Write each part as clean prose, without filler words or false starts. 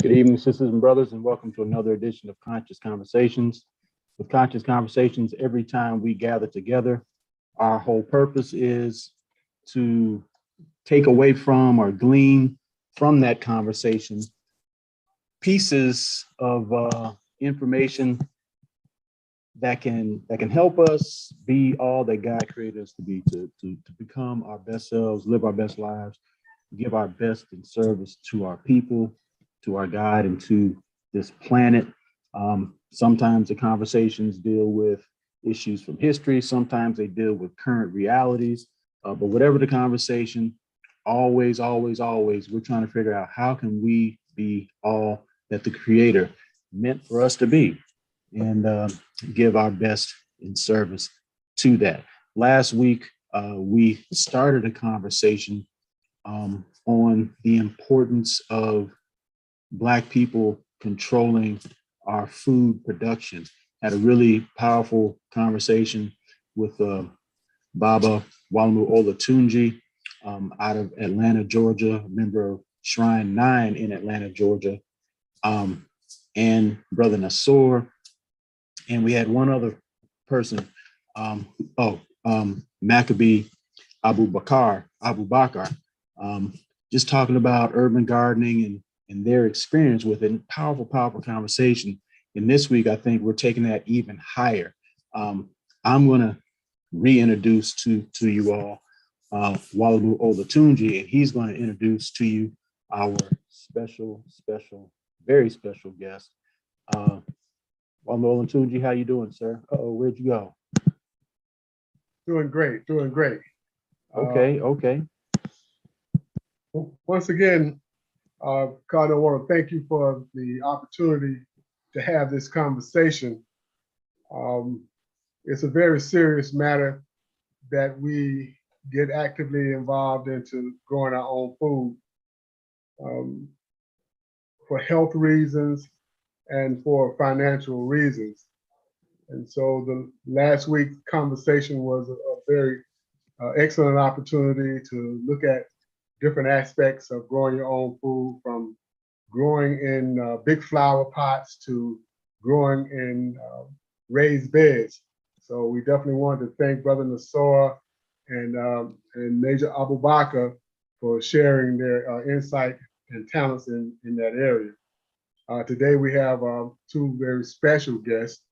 Good evening, sisters and brothers, and welcome to another edition of Conscious Conversations. With Conscious Conversations, every time we gather together, our whole purpose is to take away from or glean from that conversation pieces of information that can help us be all that God created us to be, to become our best selves, live our best lives, give our best in service to our people, to our God, and to this planet. Sometimes the conversations deal with issues from history. Sometimes they deal with current realities. But whatever the conversation, always, we're trying to figure out how can we be all that the Creator meant for us to be, and give our best in service to that. Last week, we started a conversation on the importance of Black people controlling our food production. Had a really powerful conversation with Baba Walamu Olatunji out of Atlanta, Georgia, a member of Shrine 9 in Atlanta, Georgia, and Brother Nasor. And we had one other person, Maccabee Abu Bakr, just talking about urban gardening and their experience with it. Powerful conversation. And this week, I think we're taking that even higher. I'm going to reintroduce to you all Walamu Olatunji, and he's going to introduce to you our special, very special guest. Walamu Olatunji, how you doing, sir? Where'd you go? Doing great. Okay. Once again, Carter, I want to thank you for the opportunity to have this conversation. It's a very serious matter that we get actively involved into growing our own food for health reasons and for financial reasons. And so the last week's conversation was a very excellent opportunity to look at different aspects of growing your own food, from growing in big flower pots to growing in raised beds. So we definitely wanted to thank Brother Nasor and Major Abu Bakr for sharing their insight and talents in that area. Today we have two very special guests,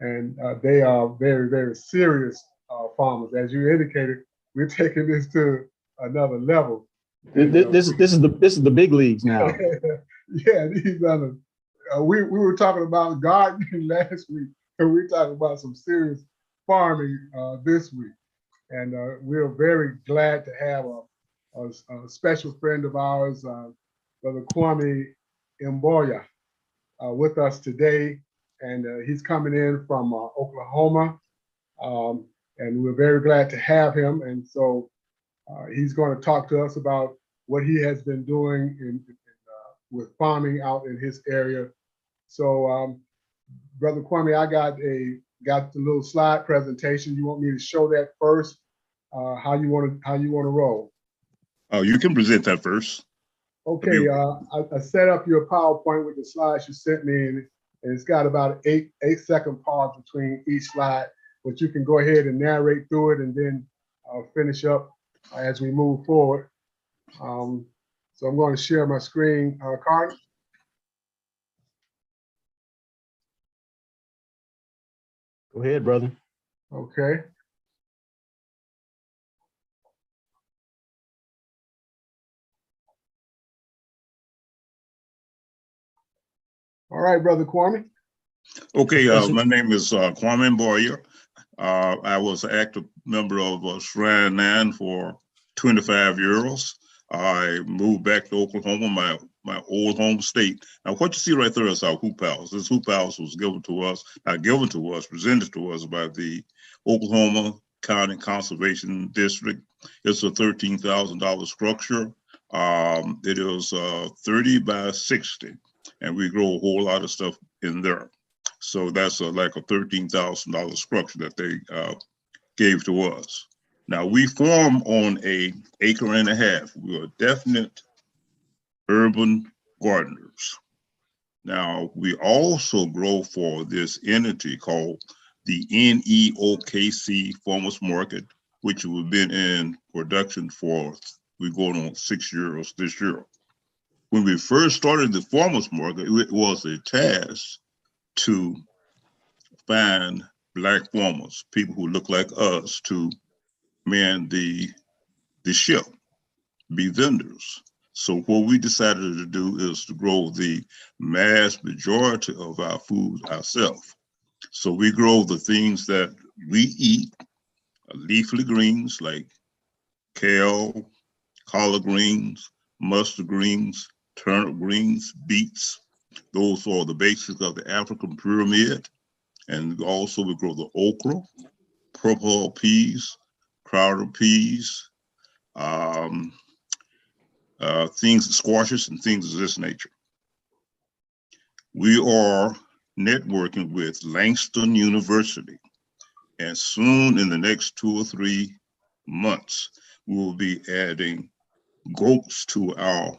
and they are very, very serious farmers. As you indicated, we're taking this to another level. This is the big leagues now. Yeah, these are we were talking about gardening last week, and we're talking about some serious farming this week. And we're very glad to have a special friend of ours, Brother Kwame Mboya, with us today. And he's coming in from Oklahoma. And we're very glad to have him. And so he's going to talk to us about what he has been doing with farming out in his area. So, Brother Kwame, I got the little slide presentation. You want me to show that first? How you want to roll? Oh, you can present that first. Okay. I set up your PowerPoint with the slides you sent me, and it's got about an 8-second pause between each slide, but you can go ahead and narrate through it and then finish up as we move forward. So I'm going to share my screen, Carter. Go ahead, brother. Okay. All right, Brother Kwame. Okay, my name is Kwame Mboya. I was an active member of Shrine 9 for 25 years. I moved back to Oklahoma, my old home state. Now, what you see right there is our hoop house. This hoop house was presented to us by the Oklahoma County Conservation District. It's a $13,000 structure. It is 30 by 60, and we grow a whole lot of stuff in there. So that's like a $13,000 structure that they gave to us. Now, we farm on an acre and a half. We are definite urban gardeners. Now, we also grow for this entity called the Neokc Farmers Market, which has been in production for, we're going on 6 years this year. When we first started the farmers market, it was a task to find Black farmers, people who look like us, to man the ship, be vendors. So what we decided to do is to grow the mass majority of our food ourselves. So we grow the things that we eat, leafy greens like kale, collard greens, mustard greens, turnip greens, beets. Those are the basics of the African pyramid. And also we grow the okra, purple peas, crowder peas, things, squashes and things of this nature. We are networking with Langston University. And soon in the next 2 or 3 months, we will be adding goats to our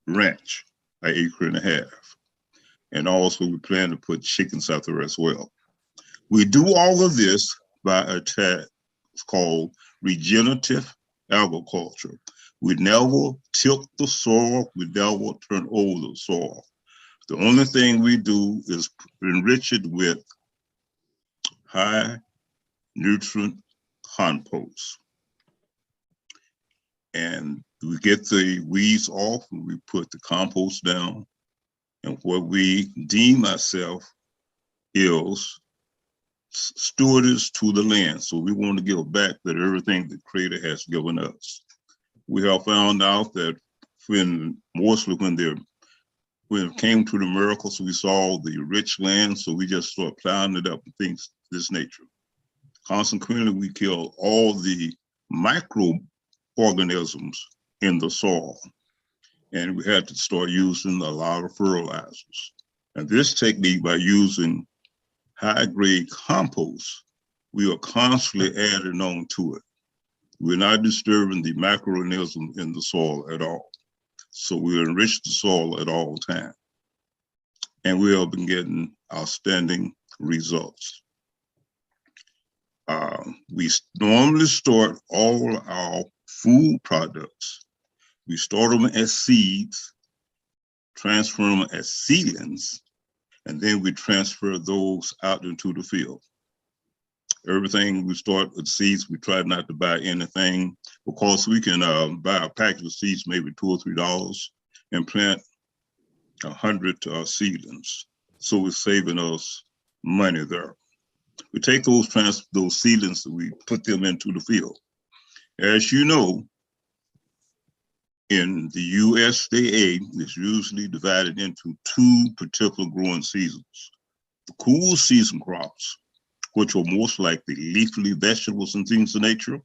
ranch, an acre and a half. And also we plan to put chickens out there as well. We do all of this by a task called Regenerative Agriculture. We never tilt the soil, we never turn over the soil. The only thing we do is enrich it with high nutrient compost. And we get the weeds off and we put the compost down. And what we deem ourselves is stewards to the land. So we want to give back that everything the Creator has given us. We have found out that when it came to the miracles, we saw the rich land, so we just started plowing it up and things of this nature. Consequently, we killed all the microorganisms in the soil, and we had to start using a lot of fertilizers. And this technique, by using high-grade compost, we are constantly adding on to it. We're not disturbing the microorganism in the soil at all. So we enrich the soil at all times. And we have been getting outstanding results. We normally start all our food products. We start them as seeds, transfer them as seedlings, and then we transfer those out into the field. Everything we start with seeds, we try not to buy anything because we can buy a package of seeds, maybe $2 or $3, and plant 100 seedlings. So it's saving us money there. We take those seedlings and we put them into the field. As you know, in the USDA, it's usually divided into 2 particular growing seasons. The cool season crops, which are most likely leafy vegetables and things of nature,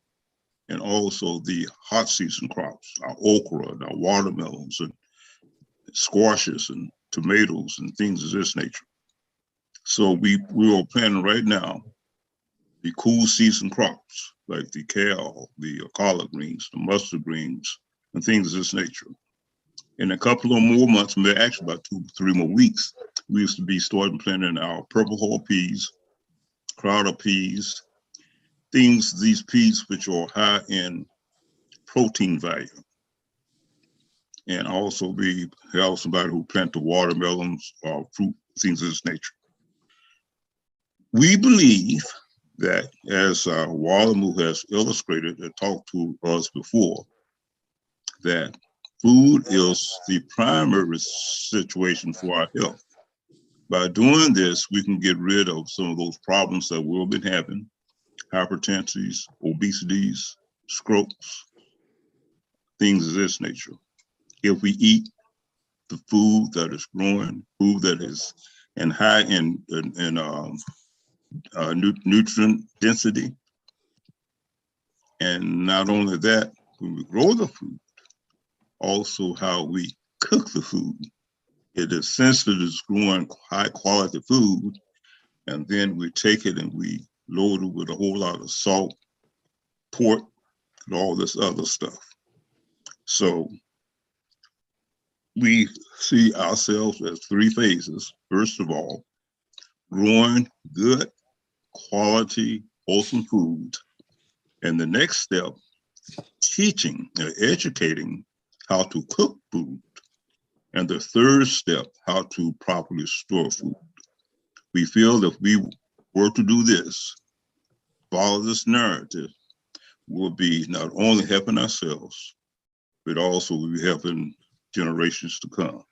and also the hot season crops, our okra and our watermelons and squashes and tomatoes and things of this nature. So we are planting right now the cool season crops, like the kale, the collard greens, the mustard greens, and things of this nature. In a couple of more months, maybe actually about 2 or 3 more weeks, we used to be starting planting our purple hull peas, crowder peas, these peas which are high in protein value. And also we have somebody who plant the watermelons or fruit, things of this nature. We believe that, as Walamu has illustrated and talked to us before, that food is the primary situation for our health. By doing this, we can get rid of some of those problems that we've been having: hypertensions, obesities, strokes, things of this nature. If we eat the food that is growing, food that is high in nutrient density, and not only that, when we grow the food, also how we cook the food. It essentially is growing high quality food, and then we take it and we load it with a whole lot of salt, pork, and all this other stuff. So we see ourselves as three phases. First of all, growing good, quality, wholesome food. And the next step, teaching or educating how to cook food. And the third step, how to properly store food. We feel if we were to do this, follow this narrative, we'll be not only helping ourselves, but also we'll be helping generations to come.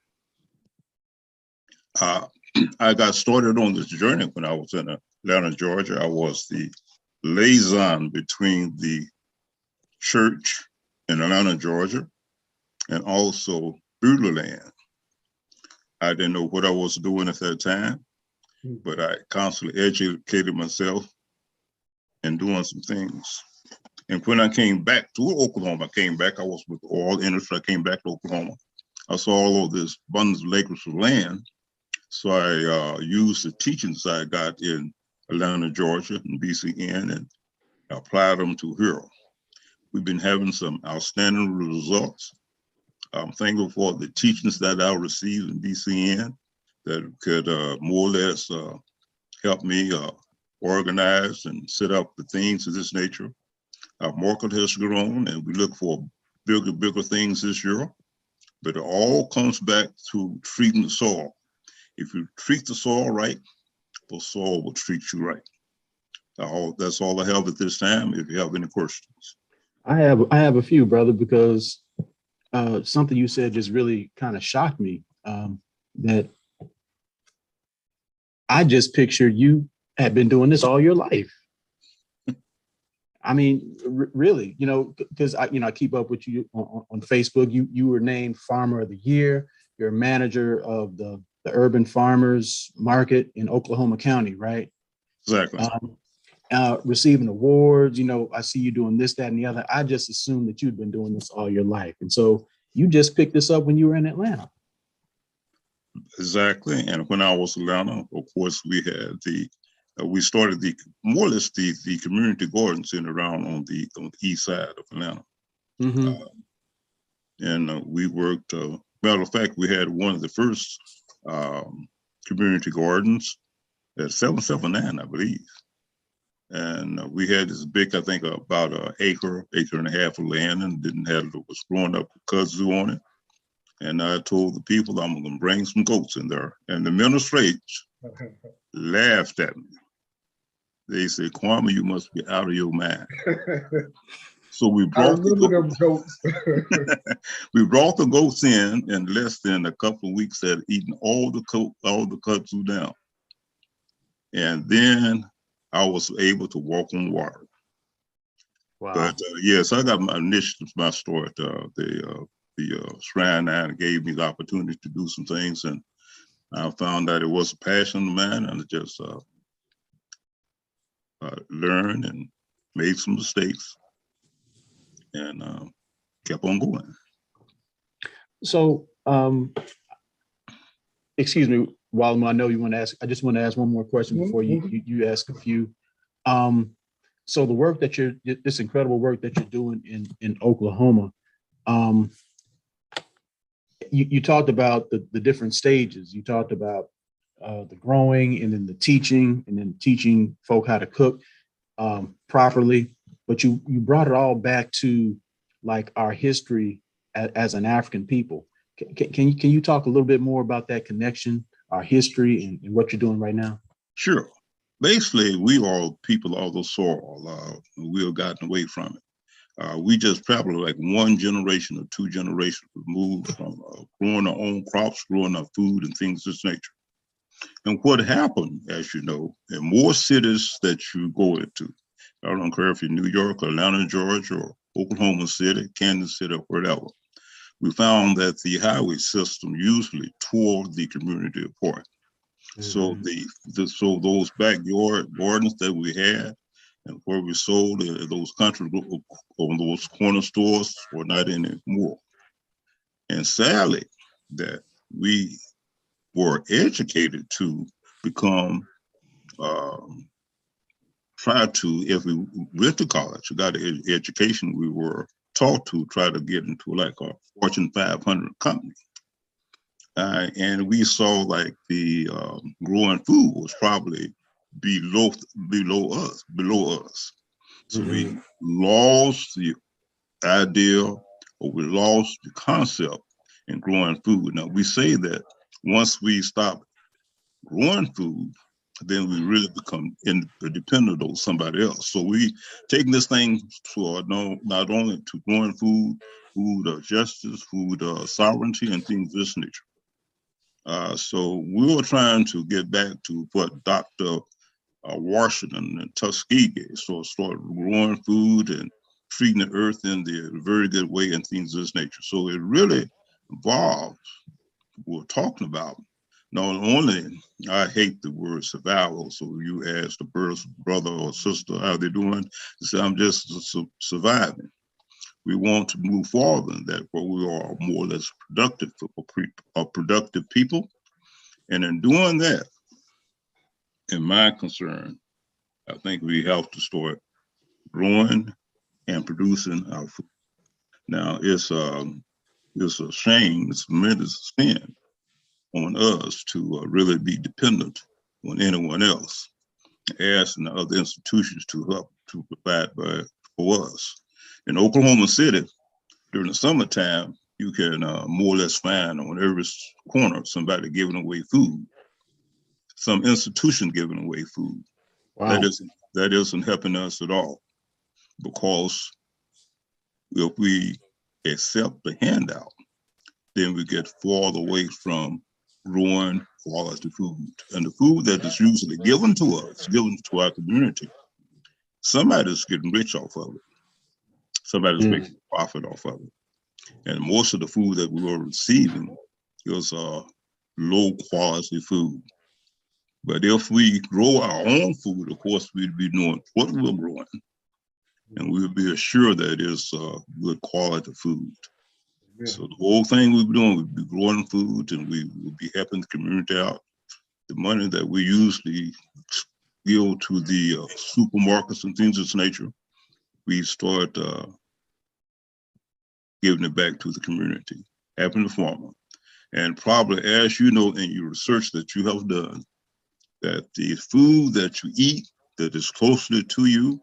I got started on this journey when I was in Atlanta, Georgia. I was the liaison between the church in Atlanta, Georgia, and also Beulah Land. I didn't know what I was doing at that time, but I constantly educated myself and doing some things. And when I came back to Oklahoma, I was with the oil industry. I came back to Oklahoma. I saw all of this abundance of acres of land. So I used the teachings I got in Atlanta, Georgia, and BCN, and applied them to here. We've been having some outstanding results. I'm thankful for the teachings that I received in BCN that could more or less help me organize and set up the things of this nature. Our market has grown, and we look for bigger things this year. But it all comes back to treating the soil. If you treat the soil right, the soil will treat you right. That's all I have at this time. If you have any questions. I have a few, brother, because something you said just really kind of shocked me. That I just pictured you had been doing this all your life. I mean, really, because I keep up with you on Facebook. You were named Farmer of the Year. You're manager of the Urban Farmers Market in Oklahoma County, right? Exactly. Receiving awards. I see you doing this, that, and the other. I just assumed that you'd been doing this all your life, and so you just picked this up when you were in Atlanta. Exactly. And when I was in Atlanta, of course, we had we started more or less the community gardens in around on the east side of Atlanta. Mm-hmm. And we worked, matter of fact, we had one of the first community gardens at 779, I believe. And we had this big, I think about an acre and a half of land, and it was growing up with kudzu on it. And I told the people I'm going to bring some goats in there. And the administrators laughed at me. They said, Kwame, you must be out of your mind. So we brought the goats. We brought the goats in less than a couple of weeks. Had eaten all the kudzu down. And then I was able to walk on water. Wow. But yes, I got my initiatives, my story. The Shrine 9 gave me the opportunity to do some things, and I found that it was a passion of mine, and I just learned and made some mistakes and kept on going. So, excuse me, Walima, I know you want to ask, I just want to ask one more question before you ask a few. So the work that this incredible work that you're doing in Oklahoma, you talked about the different stages. You talked about the growing and then the teaching and then teaching folk how to cook properly. But you brought it all back to like our history as an African people. Can you talk a little bit more about that connection, our history, and what you're doing right now? Sure. Basically, we are people of the soil. We have gotten away from it. We just probably like one generation or two generations removed from growing our own crops, growing our food and things of this nature. And what happened, as you know, in more cities that you go into, I don't care if you're New York or Atlanta, Georgia, or Oklahoma City, Kansas City, or wherever, we found that the highway system usually tore the community apart. Mm-hmm. So those backyard gardens that we had and where we sold those country on those corner stores were not anymore. And sadly, that we were educated to become try to, if we went to college, we got an education, we were taught to try to get into like a Fortune 500 company. And we saw like the growing food was probably below us. So we lost the idea, or we lost the concept in growing food. Now we say that once we stop growing food, then we really become dependent on somebody else. So we taking this thing to not only to growing food, food justice, food sovereignty, and things of this nature. So we were trying to get back to what Dr. Washington and Tuskegee started growing food and treating the earth in the very good way and things of this nature. So it really involves what we're talking about. Not only, I hate the word survival, so you ask the brother or sister how they're doing, they say, I'm just surviving. We want to move forward in that, where we are more or less productive people. And in doing that, in my concern, I think we have to start growing and producing our food. Now, it's a shame, it's a tremendous sin on us to really be dependent on anyone else, asking other institutions to help to provide for us. In Oklahoma City, during the summertime, you can more or less find on every corner somebody giving away food, some institution giving away food. Wow. That isn't helping us at all, because if we accept the handout, then we get farther away from growing quality food. And the food that is usually given to us, given to our community, somebody's getting rich off of it. Somebody's making profit off of it. And most of the food that we were receiving is low quality food. But if we grow our own food, of course, we'd be knowing what we're growing, and we'll be assured that it's good quality food. Yeah. So the whole thing we'll be doing, we'll be growing food, and we will be helping the community out. The money that we usually give to the supermarkets and things of this nature, we start giving it back to the community, helping the farmer. And probably, as you know in your research that you have done, that the food that you eat that is closely to you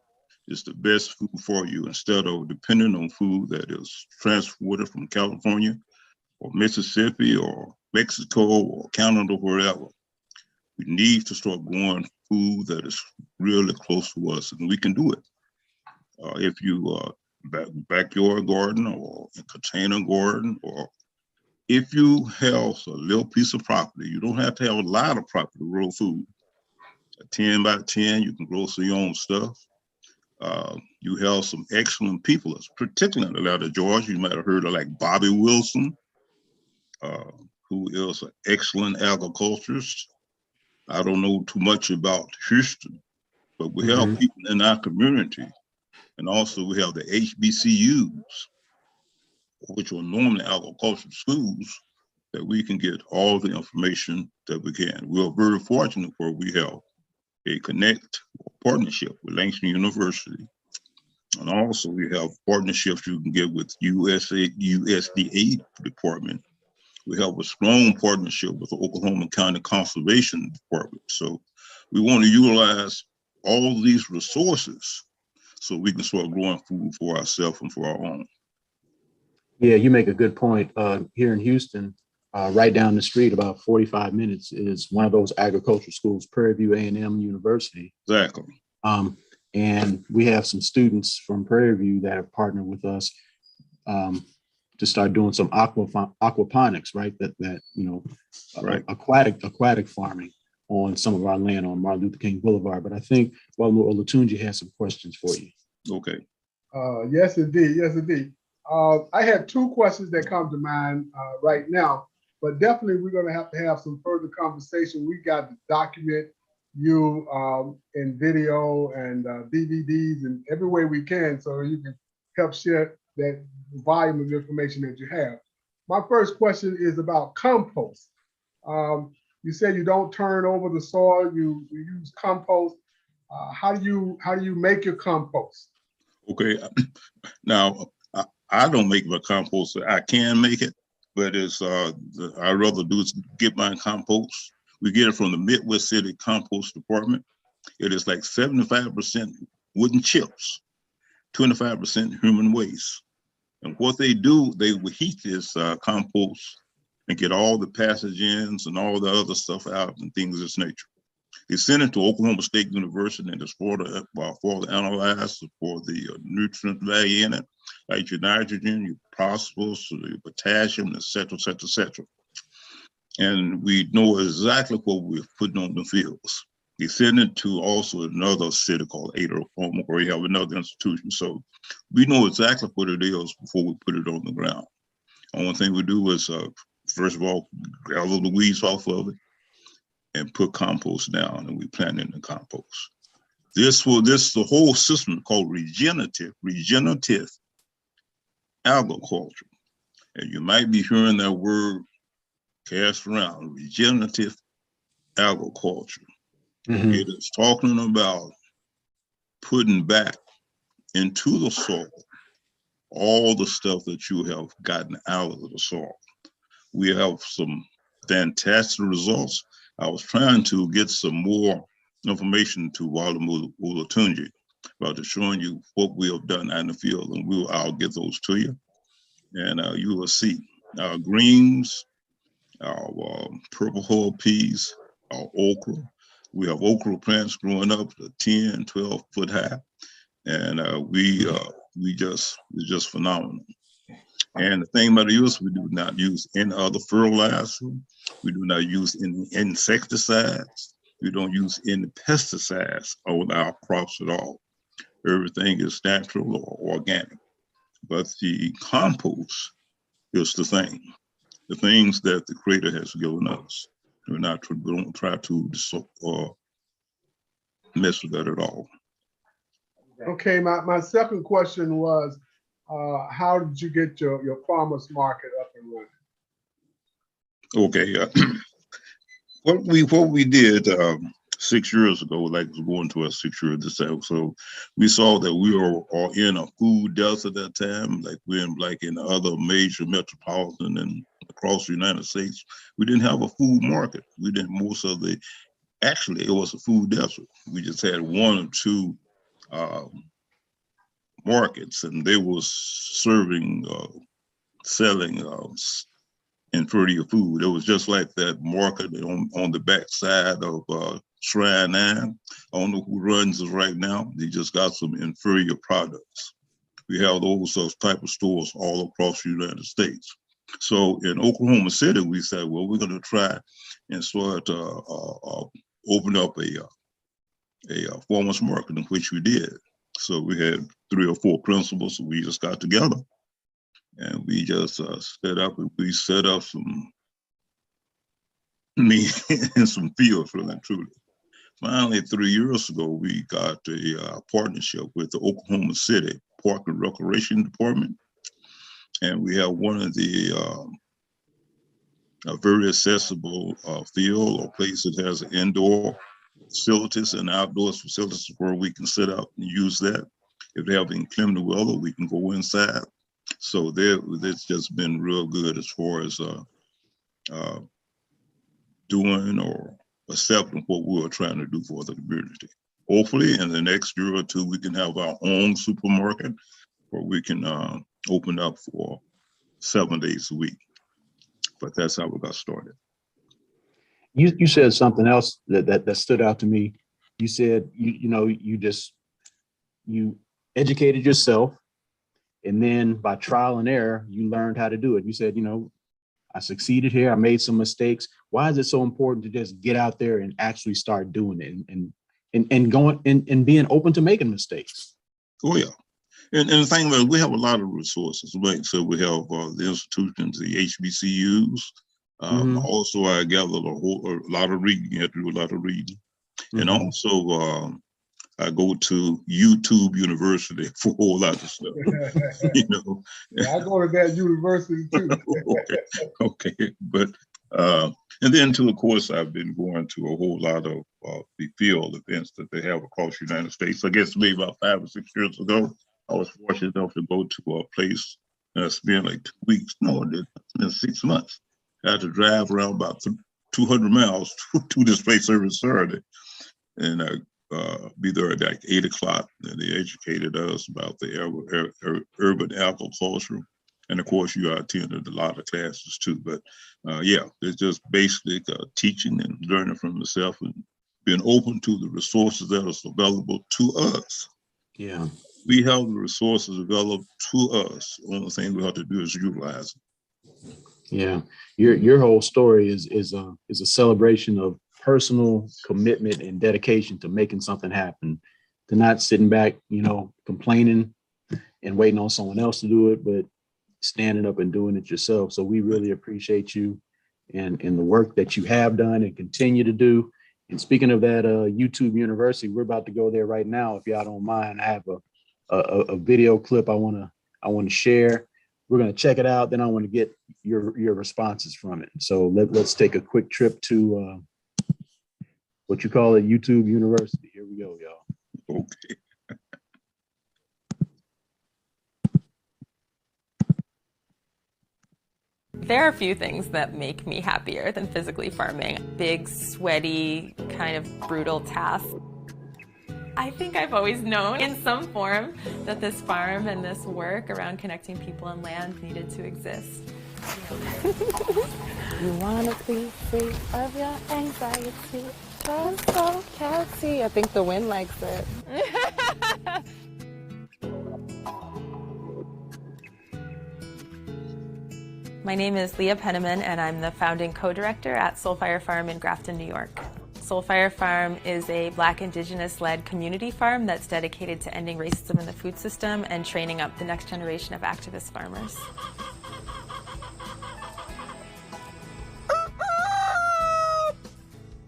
is the best food for you, instead of depending on food that is transported from California or Mississippi or Mexico or Canada or wherever. We need to start growing food that is really close to us, and we can do it. If you backyard garden or a container garden, or if you have a little piece of property, you don't have to have a lot of property to grow food. 10 by 10, you can grow some your own stuff. You have some excellent people, particularly in Atlanta, Georgia. You might have heard of like Bobby Wilson, who is an excellent agriculturist. I don't know too much about Houston, but we have people in our community. And also we have the HBCUs, which are normally agricultural schools, that we can get all the information that we can. We are very fortunate where we have a connect or partnership with Langston University. And also we have partnerships you can get with USDA Department. We have a strong partnership with the Oklahoma County Conservation Department. So we want to utilize all these resources so we can start growing food for ourselves and for our own. Yeah, you make a good point. Here in Houston, right down the street, about 45 minutes, is one of those agriculture schools, Prairie View A&M University. Exactly. And we have some students from Prairie View that have partnered with us to start doing some aquaponics, right? Right. Aquatic farming on some of our land on Martin Luther King Boulevard. But I think Walter Olatunji has some questions for you. Okay. Yes, indeed. Yes, indeed. I have two questions that come to mind right now, but definitely we're going to have some further conversation. We got to document you in video and DVDs and every way we can, so you can help share that volume of information that you have. My first question is about compost. You said you don't turn over the soil, you use compost. How do you make your compost? Okay, now I don't make my compost. I can make it, but I'd rather do is get my compost. We get it from the Midwest City Compost Department. It is like 75% wooden chips, 25% human waste. And what they do, they will heat this compost and get all the pathogens and all the other stuff out and things of this nature. They send it to Oklahoma State University and it's further analyzed for the nutrient value in it, like your nitrogen, your phosphorus, your potassium, et cetera, et cetera, et cetera. And we know exactly what we're putting on the fields. They send it to also another city called Ada, Oklahoma, where you have another institution. So we know exactly what it is before we put it on the ground. Only thing we do is, first of all, gather the weeds off of it and put compost down, and we plant in the compost. This the whole system called regenerative agriculture. And you might be hearing that word cast around, regenerative agriculture. Mhm. It is talking about putting back into the soil all the stuff that you have gotten out of the soil. We have some fantastic results. I was trying to get some more information to Wale Olatunji about showing you what we have done out in the field, and I'll get those to you, and you will see our greens, our purple hull peas, our okra. We have okra plants growing up to 10, 12 foot high, and it's just phenomenal. And the thing about it is we do not use any other fertilizer. We do not use any insecticides. We don't use any pesticides on our crops at all. Everything is natural or organic. But the compost is the things that the Creator has given us. We don't try to mess with that at all. Okay, my second question was, how did you get your farmers market up and running? Okay, what we did 6 years ago, like was going to our 6 year this time. So we saw that we were in a food desert at that time, like we're in other major metropolitan and across the United States. We didn't have a food market. We didn't actually it was a food desert. We just had one or two markets, and they was selling inferior food. It was just like that market on the backside of Shrine 9. I don't know who runs it right now. They just got some inferior products. We have those type of stores all across the United States. So in Oklahoma City, we said, well, we're going to try and start open up a farmers market, in which we did. So we had 3 or 4 principals. So we just got together and we just set up some in some fields, really and truly. Finally, 3 years ago, we got a partnership with the Oklahoma City Park and Recreation Department. And we have one of the a very accessible field or place that has indoor facilities and outdoor facilities where we can sit out and use that. If they have inclement weather, we can go inside. So it's just been real good as far as doing or accepting what we were trying to do for the community. Hopefully in the next year or two, we can have our own supermarket where we can open up for 7 days a week. But that's how we got started. You said something else that stood out to me. You said you educated yourself, and then by trial and error, you learned how to do it. You said, I succeeded here. I made some mistakes. Why is it so important to just get out there and actually start doing it and going and being open to making mistakes? Oh yeah. And the thing about it, we have a lot of resources. Like so we have the institutions, the HBCUs. Also, I gathered a lot of reading. You have to do a lot of reading. And also, I go to YouTube University for a whole lot of stuff. Yeah, I go to that university too. Okay. But and then too, of course, I've been going to a whole lot of the field events that they have across the United States. I guess maybe about 5 or 6 years ago, I was fortunate enough to go to a place and I spent like 2 weeks. No, in 6 months. I had to drive around about 200 miles to this place every Saturday. And be there at like 8 o'clock. And they educated us about the urban agriculture. And of course, you attended a lot of classes too. But yeah, it's just basically teaching and learning from yourself and being open to the resources that are available to us. Yeah. We have the resources available to us. The only thing we have to do is utilize it. Yeah. Your whole story is a celebration of personal commitment and dedication to making something happen, to not sitting back, complaining and waiting on someone else to do it, but standing up and doing it yourself. So we really appreciate you and the work that you have done and continue to do. And speaking of that, YouTube University, we're about to go there right now. If y'all don't mind, I have a video clip I want to share. We're going to check it out. Then I want to get your responses from it. So let's take a quick trip to what you call it, YouTube University. Here we go, y'all. Okay. There are a few things that make me happier than physically farming. Big, sweaty, kind of brutal tasks. I think I've always known in some form that this farm and this work around connecting people and land needed to exist. You wanna be free of your anxiety, just so catchy. I think the wind likes it. My name is Leah Penniman, and I'm the founding co-director at Soulfire Farm in Grafton, New York. Soulfire Farm is a Black Indigenous-led community farm that's dedicated to ending racism in the food system and training up the next generation of activist farmers.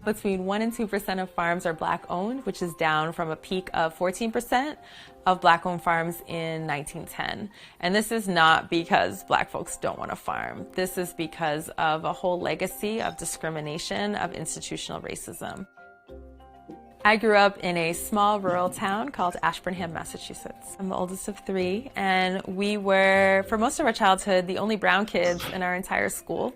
Between 1% and 2% of farms are Black-owned, which is down from a peak of 14% of Black-owned farms in 1910. And this is not because Black folks don't want to farm. This is because of a whole legacy of discrimination, of institutional racism. I grew up in a small rural town called Ashburnham, Massachusetts. I'm the oldest of 3, and we were, for most of our childhood, the only brown kids in our entire school.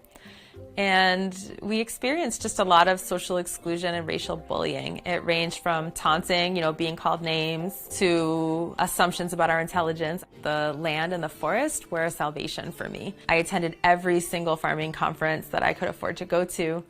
And we experienced just a lot of social exclusion and racial bullying. It ranged from taunting, being called names, to assumptions about our intelligence. The land and the forest were a salvation for me. I attended every single farming conference that I could afford to go to.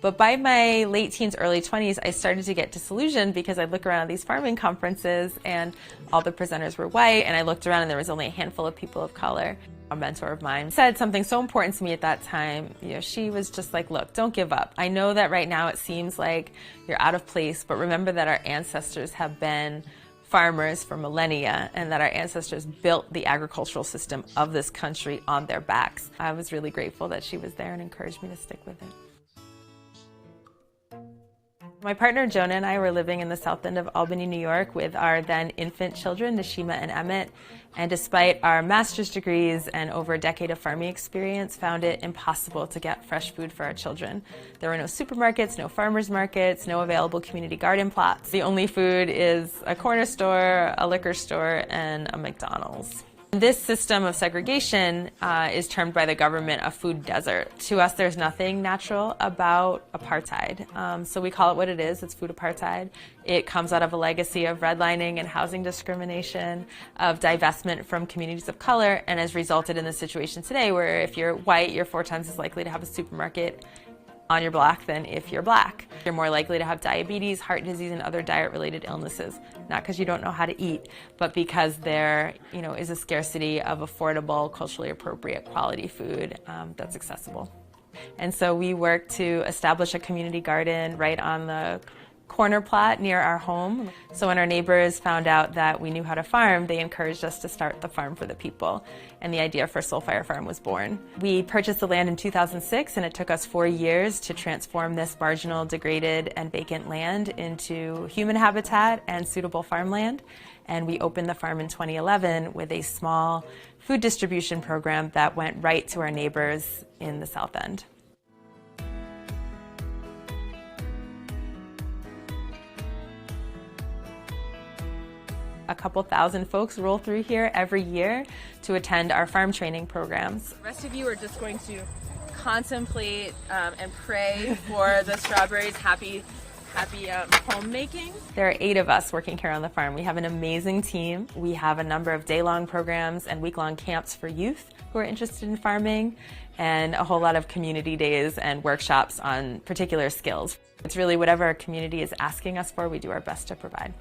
But by my late teens, early 20s, I started to get disillusioned because I'd look around at these farming conferences and all the presenters were white, and I looked around and there was only a handful of people of color. A mentor of mine said something so important to me at that time. She was just like, look, don't give up. I know that right now it seems like you're out of place, but remember that our ancestors have been farmers for millennia and that our ancestors built the agricultural system of this country on their backs. I was really grateful that she was there and encouraged me to stick with it. My partner Jonah and I were living in the south end of Albany, New York with our then infant children, Nashima and Emmett. And despite our master's degrees and over a decade of farming experience, found it impossible to get fresh food for our children. There were no supermarkets, no farmers markets, no available community garden plots. The only food is a corner store, a liquor store, and a McDonald's. This system of segregation is termed by the government a food desert. To us, there's nothing natural about apartheid. So we call it what it is. It's food apartheid. It comes out of a legacy of redlining and housing discrimination, of divestment from communities of color, and has resulted in the situation today where if you're white, you're 4 times as likely to have a supermarket on your block than if you're Black. You're more likely to have diabetes, heart disease, and other diet-related illnesses, not because you don't know how to eat, but because there is a scarcity of affordable, culturally appropriate quality food that's accessible. And so we work to establish a community garden right on the corner plot near our home. So when our neighbors found out that we knew how to farm, they encouraged us to start the Farm for the People. And the idea for Soulfire Farm was born. We purchased the land in 2006, and it took us 4 years to transform this marginal, degraded, and vacant land into human habitat and suitable farmland. And we opened the farm in 2011 with a small food distribution program that went right to our neighbors in the South End. A couple thousand folks roll through here every year to attend our farm training programs. The rest of you are just going to contemplate and pray for the strawberries' happy homemaking. There are 8 of us working here on the farm. We have an amazing team. We have a number of day-long programs and week-long camps for youth who are interested in farming, and a whole lot of community days and workshops on particular skills. It's really whatever our community is asking us for, we do our best to provide.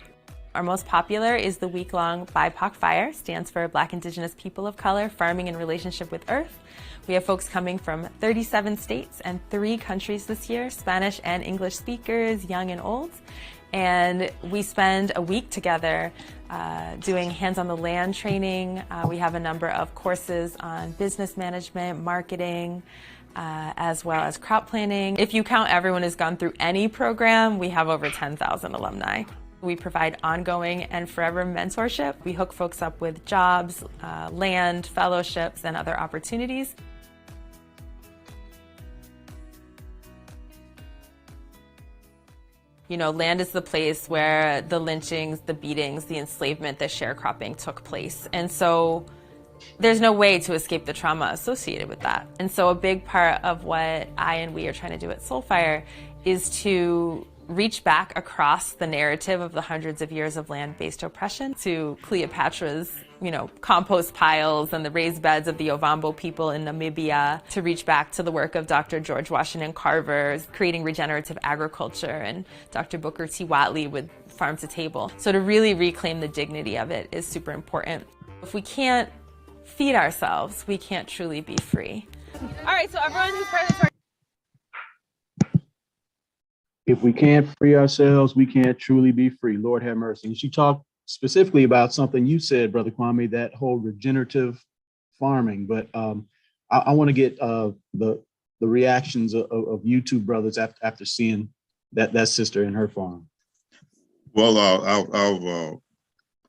Our most popular is the week-long BIPOC Fire, stands for Black Indigenous People of Color, Farming in Relationship with Earth. We have folks coming from 37 states and 3 countries this year, Spanish and English speakers, young and old. And we spend a week together doing hands-on-the-land training. We have a number of courses on business management, marketing, as well as crop planning. If you count everyone who's gone through any program, we have over 10,000 alumni. We provide ongoing and forever mentorship. We hook folks up with jobs, land, fellowships, and other opportunities. You know, land is the place where the lynchings, the beatings, the enslavement, the sharecropping took place. And so there's no way to escape the trauma associated with that. And so a big part of what I and we are trying to do at Soulfire is to reach back across the narrative of the hundreds of years of land-based oppression to Cleopatra's, compost piles and the raised beds of the Ovambo people in Namibia, to reach back to the work of Dr. George Washington Carver, creating regenerative agriculture, and Dr. Booker T. Watley with Farm to Table. So to really reclaim the dignity of it is super important. If we can't feed ourselves, we can't truly be free. All right, so everyone who's present. If we can't free ourselves, we can't truly be free. Lord have mercy. And she talked specifically about something you said, Brother Kwame, that whole regenerative farming. But I want to get the reactions of you two brothers after seeing that sister and her farm. Well, I've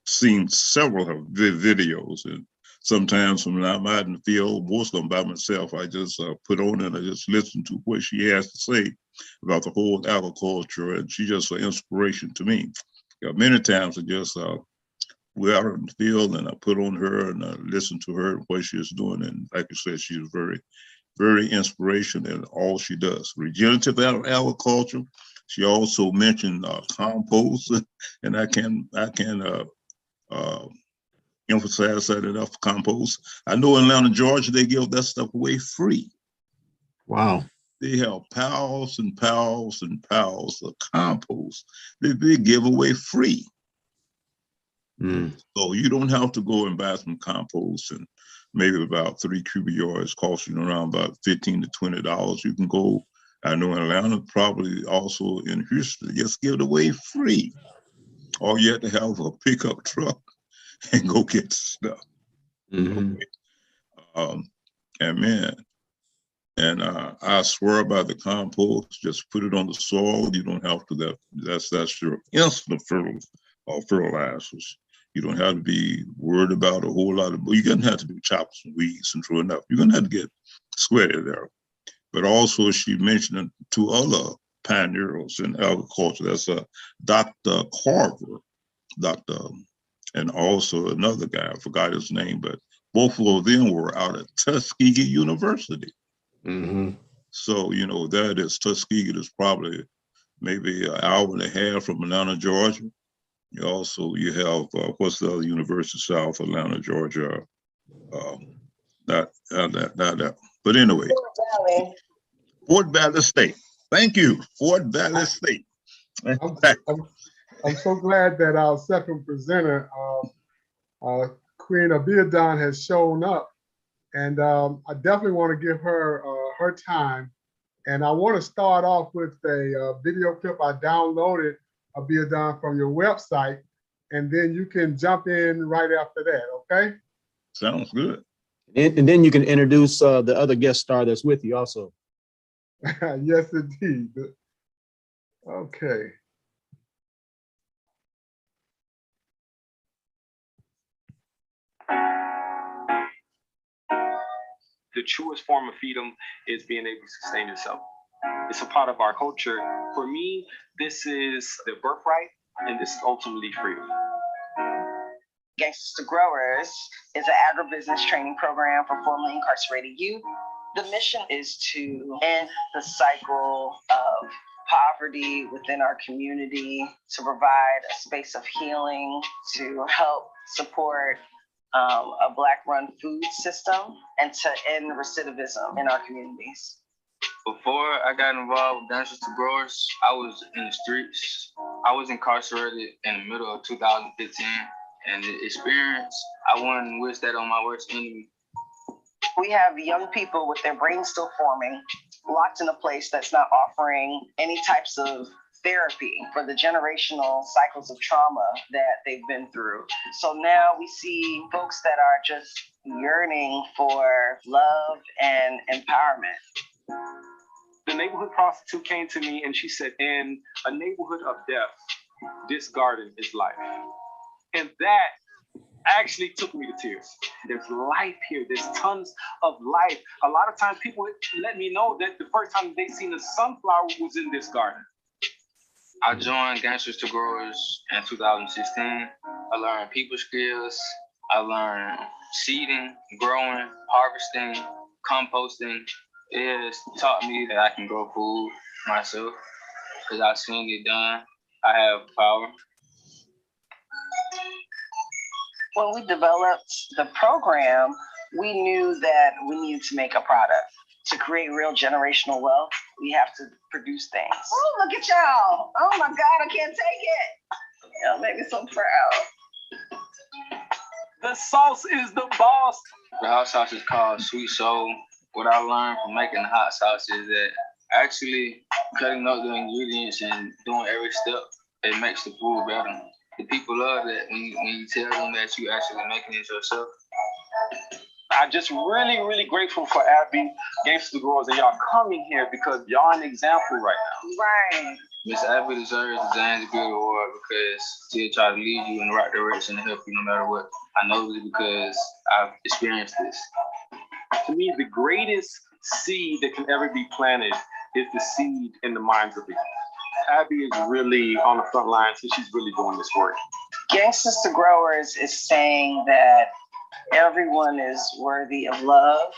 seen several of the videos, and sometimes when I'm out in the field, most of them by myself, I just put on and I just listen to what she has to say about the whole agriculture, and she's just an inspiration to me. Many times I just we're out in the field and I put on her and I listen to her and what she's doing, and like I said, she's very, very inspirational in all she does. Regenerative agriculture. She also mentioned compost, and I can emphasize that enough. Compost. I know in Atlanta, Georgia, they give that stuff away free. Wow. They have piles and piles and piles of compost that they give away free. So you don't have to go and buy some compost, and maybe about 3 cubic yards costing around about $15 to $20. You can go, I know in Atlanta, probably also in Houston, just give it away free. All you have to have a pickup truck and go get the stuff. Mm-hmm. Okay. And man, and I swear by the compost, just put it on the soil. You don't have to, that's your instant fertilizers. You don't have to be worried about a whole lot of, you're gonna have to do chop some weeds and true enough. You're gonna have to get sweaty there. But also she mentioned 2 other pioneers in agriculture. That's Dr. Carver, and also another guy, I forgot his name, but both of them were out at Tuskegee University. Mm-hmm. So, that is, Tuskegee is probably maybe an hour and a half from Atlanta, Georgia. You have, what's the other university south of Atlanta, Georgia? But anyway, Fort Valley State. Thank you, Fort Valley State. I'm so glad that our second presenter, Queen Abiadan, has shown up, and I definitely want to give her her time. And I want to start off with a video clip I downloaded, Abiadan, from your website, and then you can jump in right after that, okay? Sounds good. And then you can introduce the other guest star that's with you also. Yes, indeed. Okay. The truest form of freedom is being able to sustain yourself. It's a part of our culture. For me, this is the birthright, and this is ultimately freedom. Gangsters to Growers is an agribusiness training program for formerly incarcerated youth. The mission is to end the cycle of poverty within our community, to provide a space of healing, to help support a Black-run food system, and to end recidivism in our communities. Before I got involved with Gangsters to Growers, I was in the streets. I was incarcerated in the middle of 2015, and the experience, I wouldn't wish that on my worst enemy. We have young people with their brains still forming, locked in a place that's not offering any types of therapy for the generational cycles of trauma that they've been through. So now we see folks that are just yearning for love and empowerment. The neighborhood prostitute came to me and she said, in a neighborhood of death, this garden is life. And that actually took me to tears. There's life here. There's tons of life. A lot of times people let me know that the first time they seen a sunflower was in this garden. I joined Gangsters to Growers in 2016. I learned people skills. I learned seeding, growing, harvesting, composting. It has taught me that I can grow food myself because I've seen it done. I have power. When we developed the program, we knew that we needed to make a product. To create real generational wealth, we have to produce things. Oh, look at y'all. Oh my God, I can't take it. Y'all make me so proud. The sauce is the boss. The hot sauce is called Sweet Soul. What I learned from making the hot sauce is that actually cutting up the ingredients and doing every step, it makes the food better. The people love that when you tell them that you actually making it yourself. I'm just really, really grateful for Abby, Gangsters to Growers, and y'all coming here because y'all an example right now. Right. Miss Abby deserves the James Beard Award because she'll try to lead you in the right direction and help you no matter what. I know this because I've experienced this. To me, the greatest seed that can ever be planted is the seed in the minds of people. Abby is really on the front lines, so she's really doing this work. Gangsters to Growers is saying that everyone is worthy of love,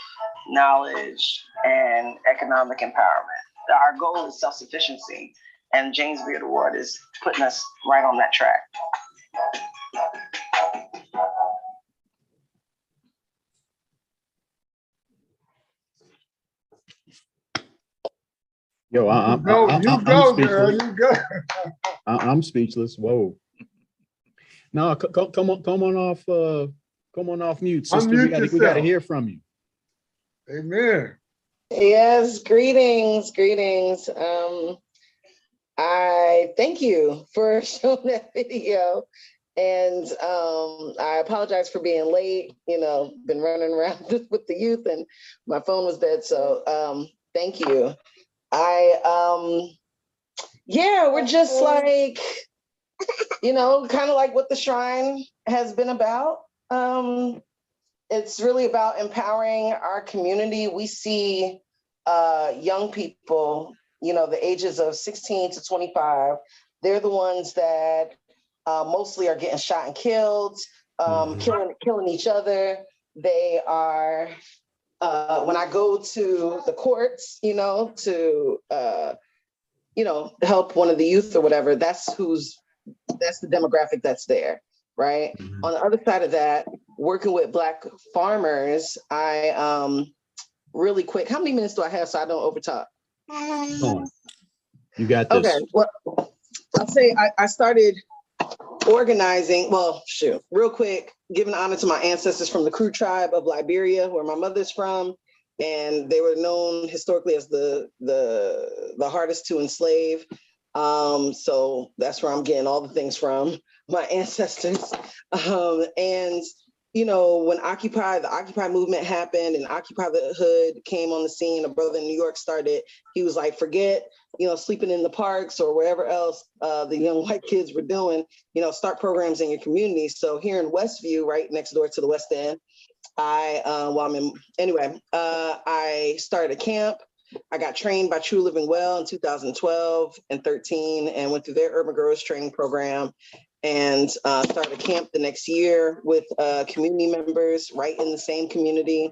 knowledge, and economic empowerment. Our goal is self-sufficiency, and James Beard Award is putting us right on that track. Yo, I'm girl, speechless. you go. I'm speechless. Whoa. No, come on off mute, sister. Unmute We got to yourself. hear from you. Amen. Yes, greetings. I thank you for showing that video. And I apologize for being late, been running around with the youth and my phone was dead. So thank you. We're just like, kind of like what the Shrine has been about. It's really about empowering our community. We see young people, the ages of 16 to 25. They're the ones that mostly are getting shot and killed, killing each other. They are, when I go to the courts, to help one of the youth or whatever, that's the demographic that's there, right? Mm-hmm. On the other side of that, working with Black farmers, I really quick, how many minutes do I have so I don't overtalk? You got this. Okay, well, I'll say I started organizing, real quick, giving honor to my ancestors from the Kru tribe of Liberia, where my mother's from. And they were known historically as the hardest to enslave. So that's where I'm getting all the things from, my ancestors. And when the Occupy movement happened and Occupy the Hood came on the scene, a brother in New York started, he was like, forget, sleeping in the parks or wherever else the young white kids were doing, start programs in your community. So here in Westview, right next door to the West End, I started a camp. I got trained by True Living Well in 2012 and 13 and went through their urban growers training program. and started a camp the next year with community members right in the same community.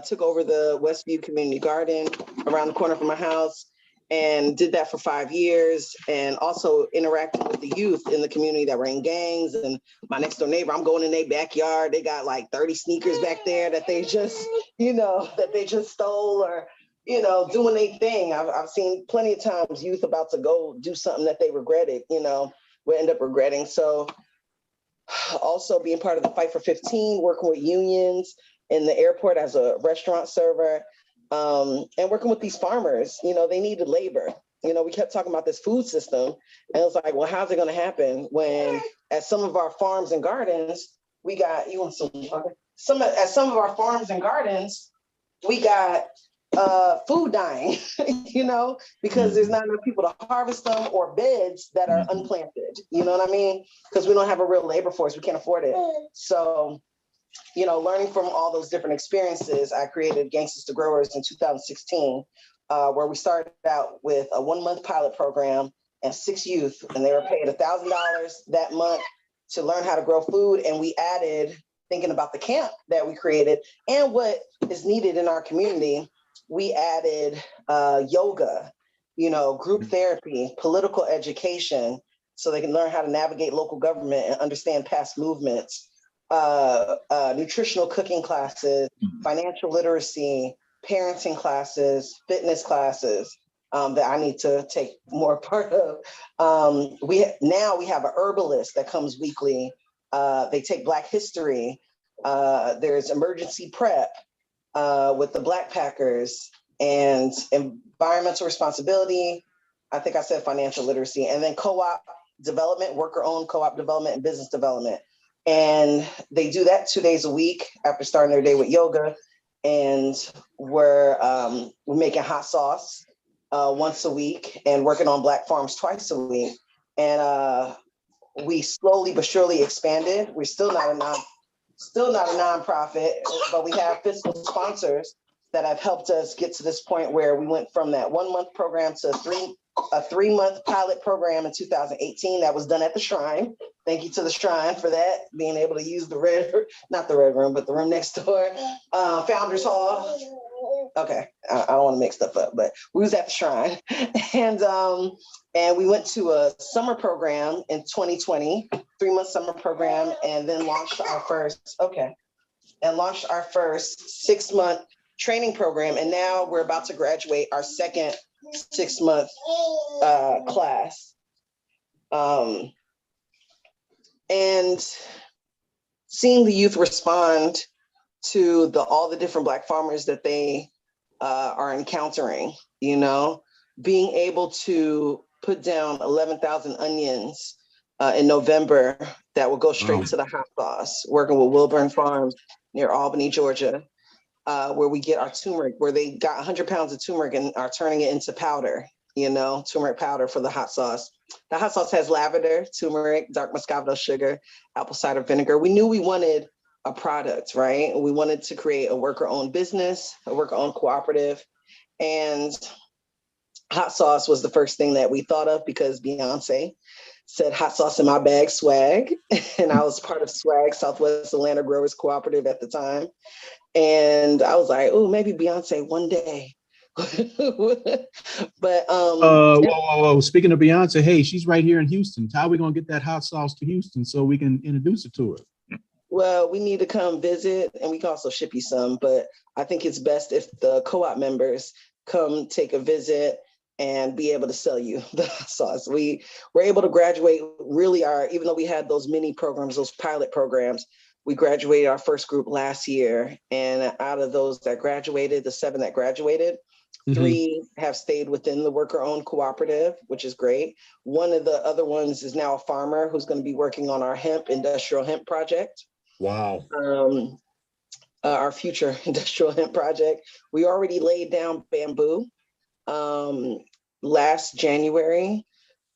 Took over the Westview Community Garden around the corner from my house and did that for 5 years, and also interacting with the youth in the community that were in gangs. And my next door neighbor, I'm going in their backyard, they got like 30 sneakers back there that they just, that they just stole, or, doing their thing. I've seen plenty of times youth about to go do something that they regretted, will end up regretting. So also being part of the Fight for 15, working with unions in the airport as a restaurant server, and working with these farmers. They needed labor. We kept talking about this food system, and it was like, well, how's it going to happen when at some of our farms and gardens, we got, at some of our farms and gardens, we got food dying, because there's not enough people to harvest them, or beds that are unplanted, you know what I mean? Because we don't have a real labor force, we can't afford it. So, learning from all those different experiences, I created Gangsters to Growers in 2016, where we started out with a 1-month pilot program and 6 youth, and they were paid $1,000 that month to learn how to grow food. And we added, thinking about the camp that we created and what is needed in our community, we added yoga, group therapy, political education, so they can learn how to navigate local government and understand past movements, nutritional cooking classes, financial literacy, parenting classes, fitness classes that I need to take more part of. We have an herbalist that comes weekly. They take Black history. There's emergency prep with the Black Packers, and environmental responsibility. I think I said financial literacy, and then co-op development, worker-owned co-op development and business development. And they do that 2 days a week after starting their day with yoga. And we're making hot sauce once a week and working on Black farms twice a week. And we slowly but surely expanded. We're still not a nonprofit, but we have fiscal sponsors that have helped us get to this point where we went from that 1-month program to a 3-month pilot program in 2018 that was done at the Shrine. Thank you to the Shrine for that, being able to use not the red room, but the room next door, Founders Hall. Okay, I don't want to mix stuff up, but we was at the Shrine. And we went to a summer program in 2020, 3-month summer program, and then launched our first 6-month training program. And now we're about to graduate our second 6-month class. And seeing the youth respond to all the different Black farmers that they are encountering, being able to put down 11,000 onions in November that will go straight to the hot sauce, working with Wilburn Farms near Albany, Georgia, where we get our turmeric, where they got 100 pounds of turmeric and are turning it into powder, turmeric powder for the hot sauce. The hot sauce has lavender, turmeric, dark muscovado sugar, apple cider vinegar. We knew we wanted a product, right? We wanted to create a worker-owned business, a worker-owned cooperative. And hot sauce was the first thing that we thought of because Beyonce said hot sauce in my bag, swag. And I was part of SWAG, Southwest Atlanta Growers Cooperative at the time. And I was like, oh, maybe Beyonce one day. But whoa. Speaking of Beyonce, hey, she's right here in Houston. How are we gonna get that hot sauce to Houston so we can introduce it to her? Well, we need to come visit, and we can also ship you some, but I think it's best if the co-op members come take a visit and be able to sell you the hot sauce. We were able to graduate even though we had those mini programs, those pilot programs, we graduated our first group last year. And out of those that graduated, the 7 that graduated, 3 have stayed within the worker-owned cooperative, which is great. One of the other ones is now a farmer who's going to be working on our industrial hemp project. Wow. Our future industrial hemp project. We already laid down bamboo last January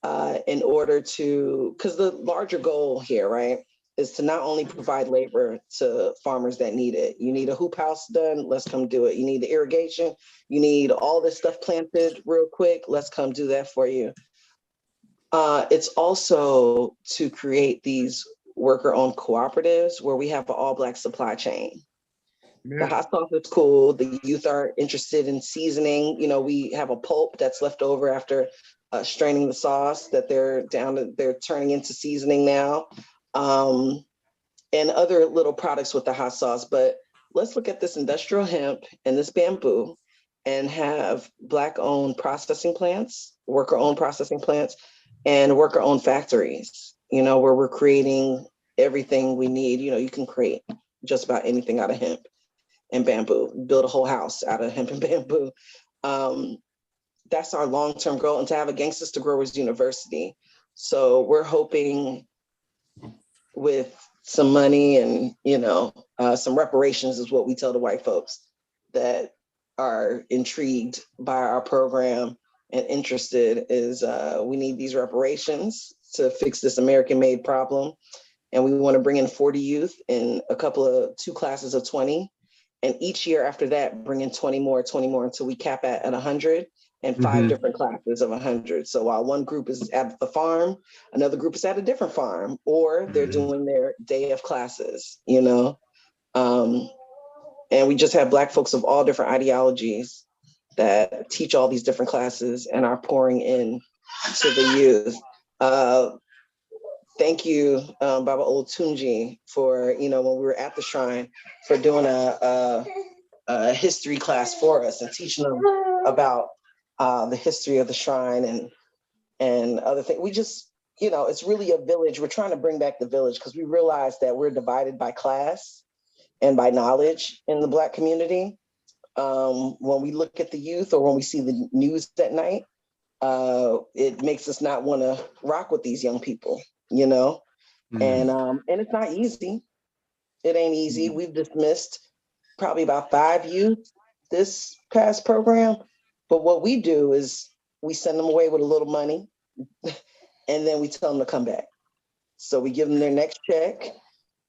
in order to, because the larger goal here, right, is to not only provide labor to farmers that need it. You need a hoop house done, let's come do it. You need the irrigation, you need all this stuff planted real quick, let's come do that for you. It's also to create these worker-owned cooperatives where we have an all-Black supply chain. The hot sauce is cool. The youth are interested in seasoning. You know, we have a pulp that's left over after straining the sauce that they're turning into seasoning now, and other little products with the hot sauce. But let's look at this industrial hemp and this bamboo and have Black-owned processing plants, worker-owned processing plants, and worker-owned factories, you know, where we're creating everything we need. You know, you can create just about anything out of hemp and bamboo, build a whole house out of hemp and bamboo. That's our long-term goal, and to have a Gangsters to Growers University. So we're hoping with some money and, you know, some reparations is what we tell the white folks that are intrigued by our program and interested is we need these reparations to fix this American-made problem. And we want to bring in 40 youth in two classes of 20. And each year after that, bring in 20 more until we cap at 100 and 5 different classes of 100. So while one group is at the farm, another group is at a different farm, or they're doing their day of classes, you know? And we just have Black folks of all different ideologies that teach all these different classes and are pouring in to the youth. Thank you, Baba Olatunji, for, you know, when we were at the shrine, for doing a history class for us and teaching them about the history of the shrine and other things. We just, you know, it's really a village. We're trying to bring back the village because we realize that we're divided by class and by knowledge in the Black community. When we look at the youth or when we see the news at night, it makes us not want to rock with these young people, you know? And it's not easy. It ain't easy. We've dismissed probably about 5 youth this past program. But what we do is we send them away with a little money and then we tell them to come back. So we give them their next check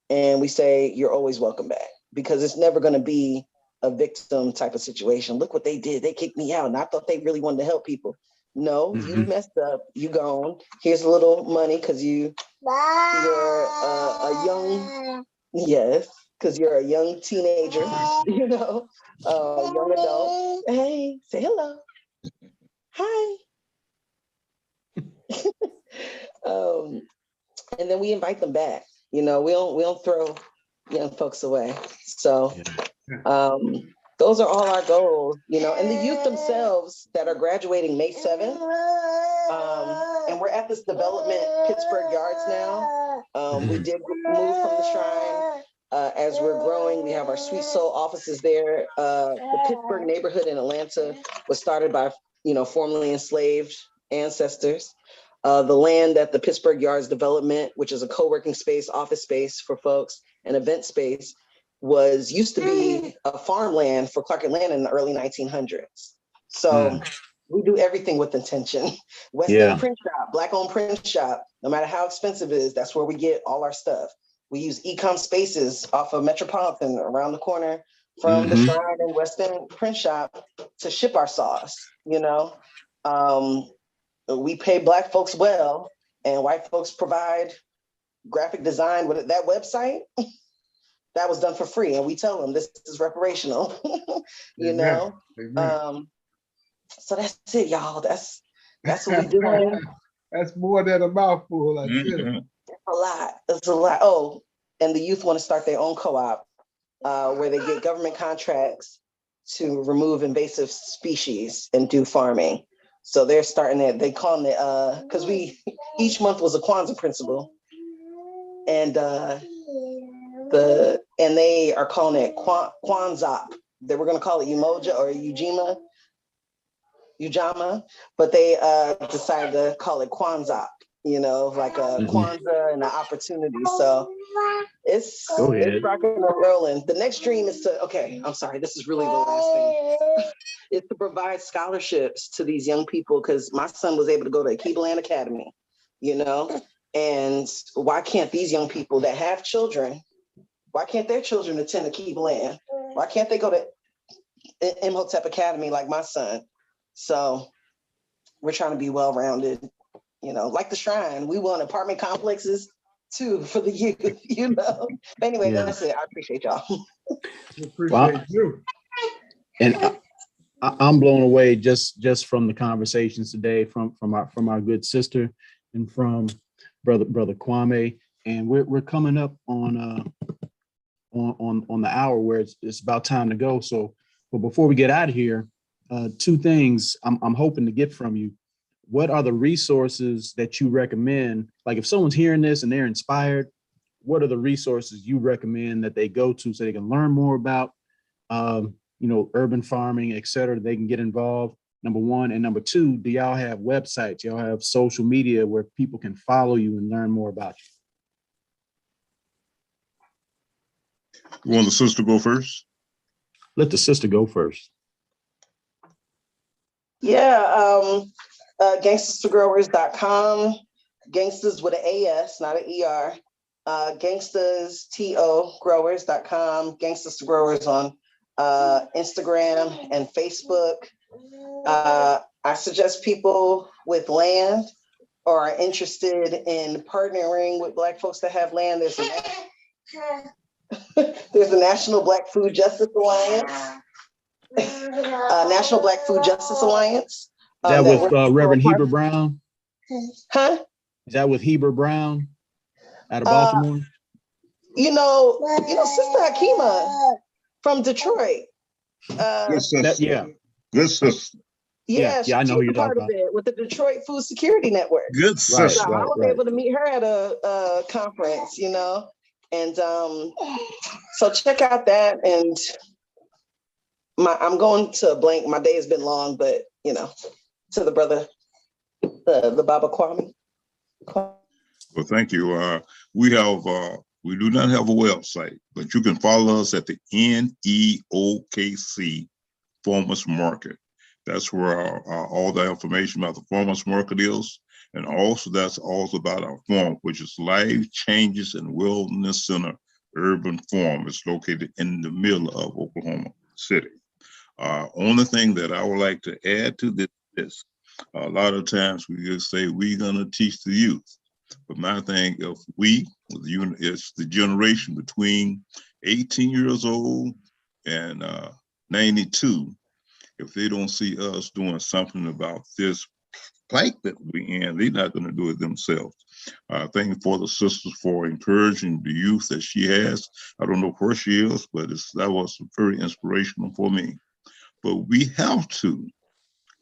and we say, you're always welcome back, because it's never going to be a victim type of situation. Look what they did. They kicked me out and I thought they really wanted to help people. No, you messed up. You gone. Here's a little money because you're a young, yes, because you're a young teenager, you know, young adult. Hey, say hello. Hi. And then we invite them back. You know, we don't throw young folks away. So those are all our goals, you know, and the youth themselves that are graduating May 7th. And we're at this development, Pittsburgh Yards now. We did move from the shrine. As we're growing, we have our Sweet Soul offices there. The Pittsburgh neighborhood in Atlanta was started by, you know, formerly enslaved ancestors. The land at the Pittsburgh Yards development, which is a co-working space, office space for folks, and event space, used to be a farmland for Clark Atlanta in the early 1900s. So we do everything with intention. West End Print Shop, Black-owned print shop, no matter how expensive it is, that's where we get all our stuff. We use e-com spaces off of Metropolitan around the corner from the Shrine and West End Print Shop to ship our sauce, you know? We pay Black folks well, and white folks provide graphic design with that website. That was done for free, and we tell them this is reparational, you know? So that's it, y'all. That's what we're doing. That's more than a mouthful, I tell you. It's a lot. Oh, and the youth want to start their own co-op where they get government contracts to remove invasive species and do farming. So they're starting it. They call it because each month was a Kwanzaa principle, and they are calling it Kwanzaa. They were going to call it Umoja or Ujama, but they decided to call it Kwanzaa. You know, like a Kwanzaa and an opportunity. So it's rocking and rolling. The next dream is I'm sorry, this is really the last thing. Is to provide scholarships to these young people, because my son was able to go to Akibaland Academy, you know, and why can't these young people that have children, why can't their children attend Akibaland? Why can't they go to Imhotep Academy like my son? So we're trying to be well-rounded like the Shrine, we want apartment complexes too for the youth, But anyway, Yeah. that's it. I appreciate y'all. We appreciate you. And I'm blown away just from the conversations today from our good sister and from brother Kwame. And we're coming up on the hour where it's about time to go. So, but before we get out of here, two things I'm hoping to get from you. What are the resources that you recommend? Like if someone's hearing this and they're inspired, what are the resources you recommend that they go to so they can learn more about, urban farming, et cetera, they can get involved, number one. And number two, do y'all have websites? Y'all have social media where people can follow you and learn more about you? You want the sister go first? Let the sister go first. Yeah, gangstersforgrowers.com, gangsters with an AS, not an ER. Gangsters, growers.com, Gangsters to Growers on Instagram and Facebook. I suggest people with land or are interested in partnering with Black folks that have land. There's a National Black Food Justice Alliance. National Black Food Justice Alliance. Is that with Reverend Heber Brown? Huh? Is that with Heber Brown out of Baltimore? Sister Hakima from Detroit. Yeah. Good sister. Yeah, I know who you're part talking of it with the Detroit Food Security Network. Good sister. So I was able to meet her at a conference, and so check out that. And I'm going to blank. My day has been long, but to the brother, the Baba Kwame. Well, thank you. We do not have a website, but you can follow us at the Neokc Farmers Market. That's where all the information about the Farmers Market is. And also that's also about our farm, which is Life Changes and Wellness Center Urban Farm. It's located in the middle of Oklahoma City. Only thing that I would like to add to this, a lot of times we just say we're going to teach the youth. But my thing, it's the generation between 18 years old and 92. If they don't see us doing something about this plight that we're in, they're not going to do it themselves. Thank you for the sisters for encouraging the youth that she has. I don't know where she is, but that was very inspirational for me. But we have to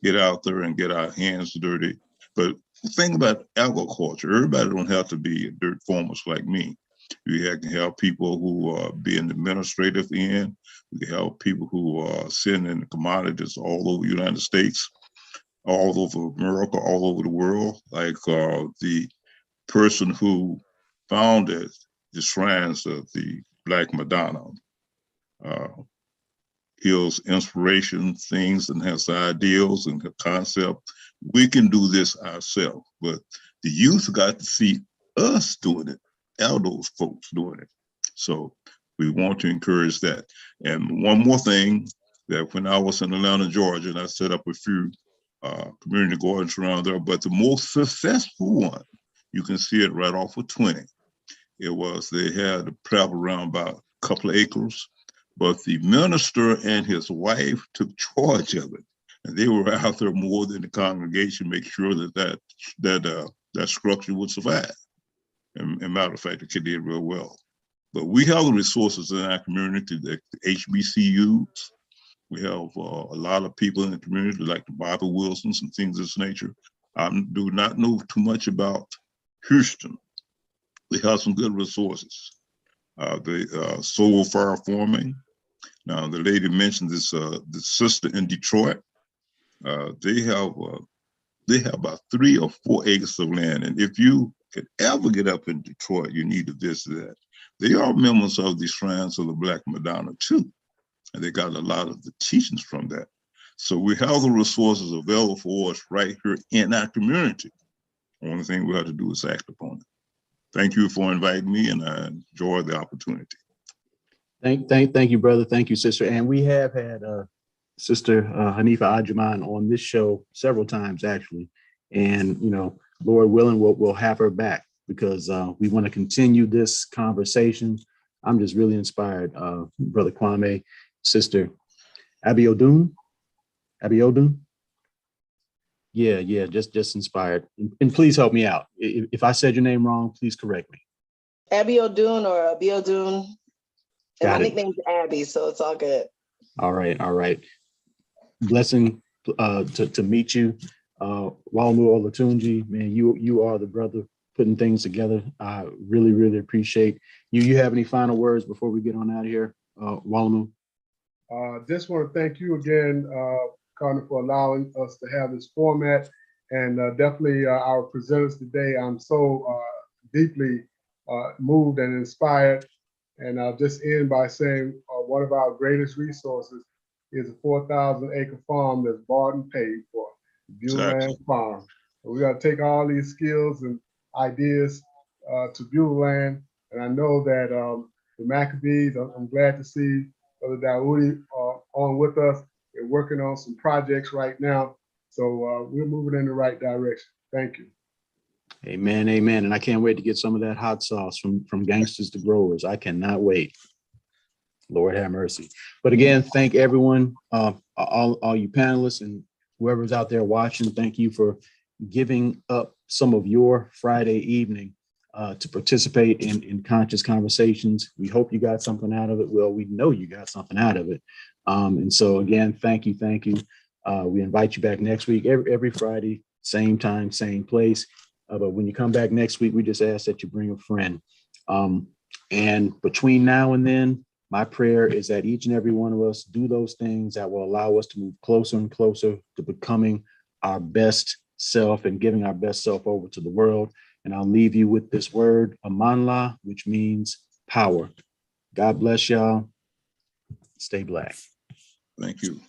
get out there and get our hands dirty. But the thing about agriculture, everybody don't have to be dirt farmers like me. We can help people who be in the administrative end. We can help people who are sending commodities all over the United States, all over America, all over the world. Like the person who founded the shrines of the Black Madonna. His inspiration, things, and his ideals and the concept. We can do this ourselves, but the youth got to see us doing it, those folks doing it. So we want to encourage that. And one more thing, that when I was in Atlanta, Georgia, and I set up a few community gardens around there, but the most successful one, you can see it right off of 20. They had a plot around about a couple of acres, but the minister and his wife took charge of it. And they were out there more than the congregation, make sure that structure would survive. And matter of fact, it did real well. But we have the resources in our community, the HBCUs. We have a lot of people in the community like the Bible Wilsons and things of this nature. I do not know too much about Houston. We have some good resources. The solar fire farming. Now, the lady mentioned this, the sister in Detroit. They have about 3 or 4 acres of land. And if you could ever get up in Detroit, you need to visit that. They are members of the Shrines of the Black Madonna too. And they got a lot of the teachings from that. So we have the resources available for us right here in our community. The only thing we have to do is act upon it. Thank you for inviting me, and I enjoy the opportunity. Thank you, brother. Thank you, sister. And we have had Sister Hanifa Ajuman on this show several times, actually. And, Lord willing, we'll have her back because we want to continue this conversation. I'm just really inspired, Brother Kwame, Sister Abiodun. Yeah, just inspired. And please help me out. If I said your name wrong, please correct me. Abiodun or Abiodun. And my Got it. nickname's Abby, so it's all good. All right. Blessing to meet you. Walamu Olatunji, man, you are the brother putting things together. I really appreciate you. You have any final words before we get on out of here, Walamu? Just want to thank you again, Connor, for allowing us to have this format, and definitely our presenters today. I'm so deeply moved and inspired. And I'll just end by saying one of our greatest resources is a 4,000-acre farm that's bought and paid for, Buellland Farm. And we got to take all these skills and ideas to Buellland. And I know that the Maccabees, I'm glad to see Brother Dawoodi on with us. They're working on some projects right now. So we're moving in the right direction. Thank you. Amen. And I can't wait to get some of that hot sauce from gangsters to growers. I cannot wait. Lord have mercy. But again, thank everyone, all you panelists and whoever's out there watching. Thank you for giving up some of your Friday evening to participate in Conscious Conversations. We hope you got something out of it. Well, we know you got something out of it. And so again, thank you. We invite you back next week, every Friday, same time, same place. But when you come back next week, we just ask that you bring a friend. And between now and then, my prayer is that each and every one of us do those things that will allow us to move closer and closer to becoming our best self and giving our best self over to the world. And I'll leave you with this word, Amanla, which means power. God bless y'all. Stay Black. Thank you.